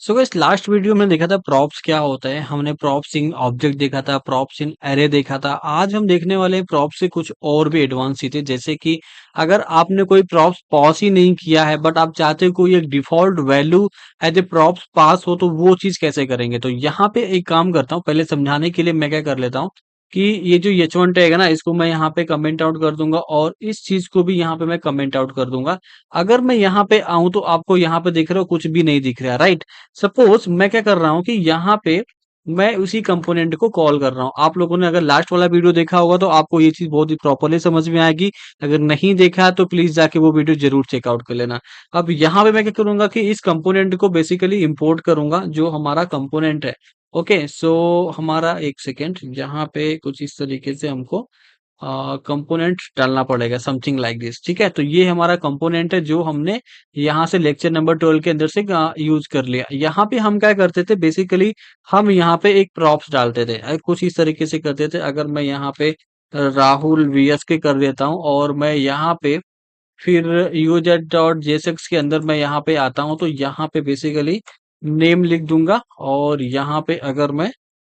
So guys last video में देखा था प्रॉप्स क्या होता है। हमने प्रॉप्स इन ऑब्जेक्ट देखा था, प्रॉप्स इन एरे देखा था। आज हम देखने वाले हैं प्रॉप्स से कुछ और भी एडवांस चीजें, जैसे कि अगर आपने कोई प्रॉप्स पॉस ही नहीं किया है बट आप चाहते हो कोई एक default value as a props pass हो, तो वो चीज कैसे करेंगे। तो यहाँ पे एक काम करता हूँ, पहले समझाने के लिए मैं क्या कर लेता हूँ कि ये जो H1 टैग है ना, इसको मैं यहाँ पे कमेंट आउट कर दूंगा और इस चीज को भी यहाँ पे मैं कमेंट आउट कर दूंगा। अगर मैं यहाँ पे आऊं तो आपको यहाँ पे दिख रहा हो कुछ भी नहीं दिख रहा, राइट। सपोज मैं क्या कर रहा हूँ कि यहाँ पे मैं उसी कंपोनेंट को कॉल कर रहा हूँ। आप लोगों ने अगर लास्ट वाला वीडियो देखा होगा तो आपको ये चीज बहुत ही प्रॉपरली समझ में आएगी। अगर नहीं देखा है तो प्लीज जाके वो वीडियो जरूर चेकआउट कर लेना। अब यहाँ पे मैं क्या करूंगा कि इस कंपोनेंट को बेसिकली इंपोर्ट करूंगा, जो हमारा कंपोनेंट है। ओके, सो हमारा एक सेकेंड, यहाँ पे कुछ इस तरीके से हमको कंपोनेंट डालना पड़ेगा, समथिंग लाइक दिस। ठीक है, तो ये हमारा कंपोनेंट है जो हमने यहाँ से लेक्चर नंबर 12 के अंदर से यूज कर लिया। यहाँ पे हम क्या करते थे बेसिकली, हम यहाँ पे एक प्रॉप्स डालते थे। कुछ इस तरीके से करते थे। अगर मैं यहाँ पे राहुल वीएस के कर देता हूँ और मैं यहाँ पे फिर यूजेड डॉट जेएसएक्स के अंदर मैं यहाँ पे आता हूँ, तो यहाँ पे बेसिकली नेम लिख दूंगा और यहाँ पे अगर मैं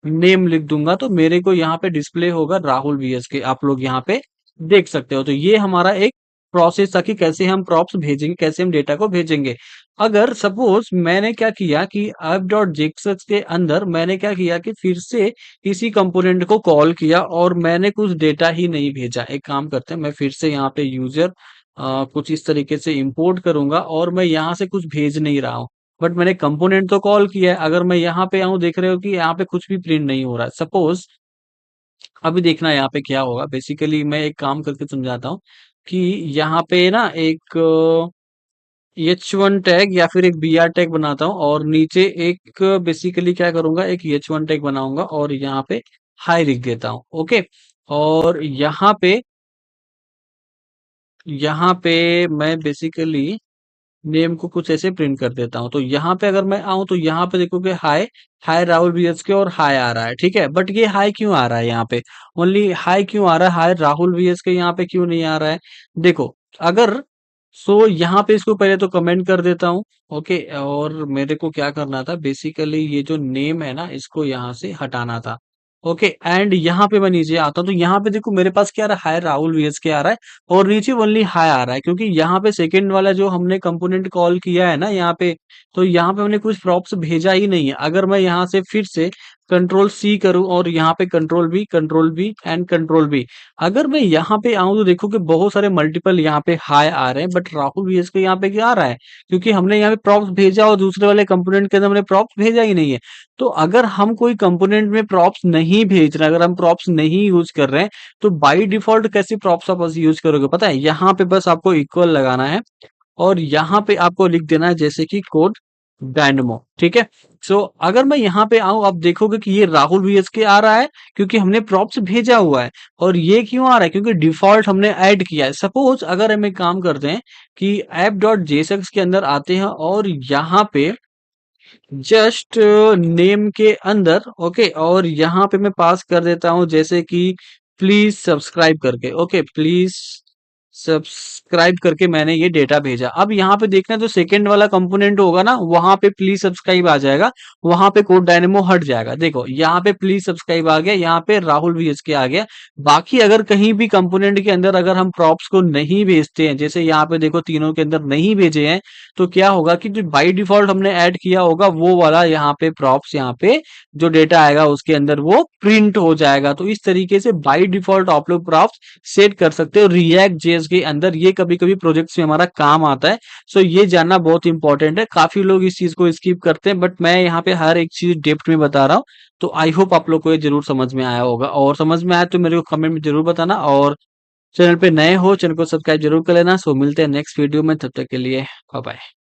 नेम लिख दूंगा तो मेरे को यहाँ पे डिस्प्ले होगा राहुल वीएस के। आप लोग यहाँ पे देख सकते हो। तो ये हमारा एक प्रोसेस था कि कैसे हम प्रॉप्स भेजेंगे, कैसे हम डेटा को भेजेंगे। अगर सपोज मैंने क्या किया कि ऐप डॉट जेएसएक्स के अंदर मैंने क्या किया कि फिर से इसी कंपोनेंट को कॉल किया और मैंने कुछ डेटा ही नहीं भेजा। एक काम करते हैं, मैं फिर से यहाँ पे यूजर कुछ इस तरीके से इंपोर्ट करूंगा और मैं यहाँ से कुछ भेज नहीं रहा हूँ, बट मैंने कंपोनेंट तो कॉल किया है। अगर मैं यहाँ पे आऊँ, देख रहे हो कि यहाँ पे कुछ भी प्रिंट नहीं हो रहा है। सपोज अभी देखना यहाँ पे क्या होगा। बेसिकली मैं एक काम करके समझाता हूँ कि यहाँ पे ना एक H1 टैग या फिर एक BR टैग बनाता हूँ और नीचे एक बेसिकली क्या करूंगा, एक H1 टैग बनाऊंगा और यहाँ पे हाई लिख देता हूँ। ओके, और यहाँ पे मैं बेसिकली नेम को कुछ ऐसे प्रिंट कर देता हूँ। तो यहाँ पे अगर मैं आऊँ तो यहाँ पे देखोगे हाय, हाय राहुल VSK और हाय आ रहा है। ठीक है, बट ये हाय क्यों आ रहा है यहाँ पे, ओनली हाय क्यों आ रहा है, हाय राहुल VSK यहाँ पे क्यों नहीं आ रहा है। देखो, अगर यहाँ पे इसको पहले तो कमेंट कर देता हूँ। ओके, और मेरे को क्या करना था बेसिकली, ये जो नेम है ना इसको यहाँ से हटाना था। ओके, एंड यहाँ पे मैं नीचे आता हूँ तो यहाँ पे देखो मेरे पास क्या आ रहा है, हाय राहुल VSK आ रहा है और नीचे ओनली हाई आ रहा है, क्योंकि यहाँ पे सेकंड वाला जो हमने कंपोनेंट कॉल किया है ना यहाँ पे, तो यहाँ पे हमने कुछ प्रॉप्स भेजा ही नहीं है। अगर मैं यहाँ से फिर से कंट्रोल C करूं और यहाँ पे control B and control B, अगर मैं यहाँ पे आऊं तो देखो कि बहुत सारे मल्टीपल यहाँ पे हाई आ रहे हैं, बट राहुल VS के यहाँ पे क्या आ रहा है, क्योंकि हमने यहाँ पे प्रॉप्स भेजा और दूसरे वाले कंपोनेंट के अंदर हमने प्रॉप्स भेजा ही नहीं है। तो अगर हम कोई कंपोनेंट में प्रॉप्स नहीं भेज रहे, अगर हम प्रॉप्स नहीं यूज कर रहे हैं, तो बाय डिफॉल्ट कैसे प्रॉप्स आप यूज करोगे पता है। यहाँ पे बस आपको इक्वल लगाना है और यहाँ पे आपको लिख देना है जैसे कि कोड डायनमो। ठीक है, सो अगर मैं यहाँ पे आऊं, आप देखोगे कि ये राहुल VSK आ रहा है क्योंकि हमने प्रॉप्स भेजा हुआ है। और ये क्यों आ रहा है, क्योंकि डिफॉल्ट हमने ऐड किया है। सपोज अगर हम एक काम करते हैं कि ऐप डॉट जेएसएक्स के अंदर आते हैं और यहाँ पे जस्ट नेम के अंदर, ओके, और यहाँ पे मैं पास कर देता हूँ जैसे कि प्लीज सब्सक्राइब करके। ओके, प्लीज सब्सक्राइब करके मैंने ये डेटा भेजा। अब यहाँ पे देखना जो सेकंड वाला कंपोनेंट होगा ना, वहां पे प्लीज सब्सक्राइब आ जाएगा, वहां पे कोड डायनेमो हट जाएगा। देखो यहाँ पे प्लीज सब्सक्राइब आ गया, यहाँ पे राहुल VSK आ गया। बाकी अगर कहीं भी कंपोनेंट के अंदर अगर हम प्रॉप्स को नहीं भेजते हैं, जैसे यहाँ पे देखो तीनों के अंदर नहीं भेजे हैं, तो क्या होगा कि जो बाई डिफॉल्ट हमने ऐड किया होगा वो वाला यहाँ पे प्रॉप्स, यहाँ पे जो डेटा आएगा उसके अंदर वो प्रिंट हो जाएगा। तो इस तरीके से बाई डिफॉल्ट आप लोग प्रॉप्स सेट कर सकते हो रिएक्ट जेएस के अंदर। ये कभी कभी प्रोजेक्ट्स में हमारा काम आता है। सो ये जानना बहुत इंपॉर्टेंट है। काफी लोग इस चीज को स्किप करते हैं, बट मैं यहाँ पे हर एक चीज डेप्थ में बता रहा हूँ। तो आई होप आप लोग को ये जरूर समझ में आया होगा, और समझ में आया तो मेरे को कमेंट में जरूर बताना। और चैनल पे नए हो, चैनल को सब्सक्राइब जरूर कर लेना। सो मिलते हैं नेक्स्ट वीडियो में, तब तक के लिए बाय बाय।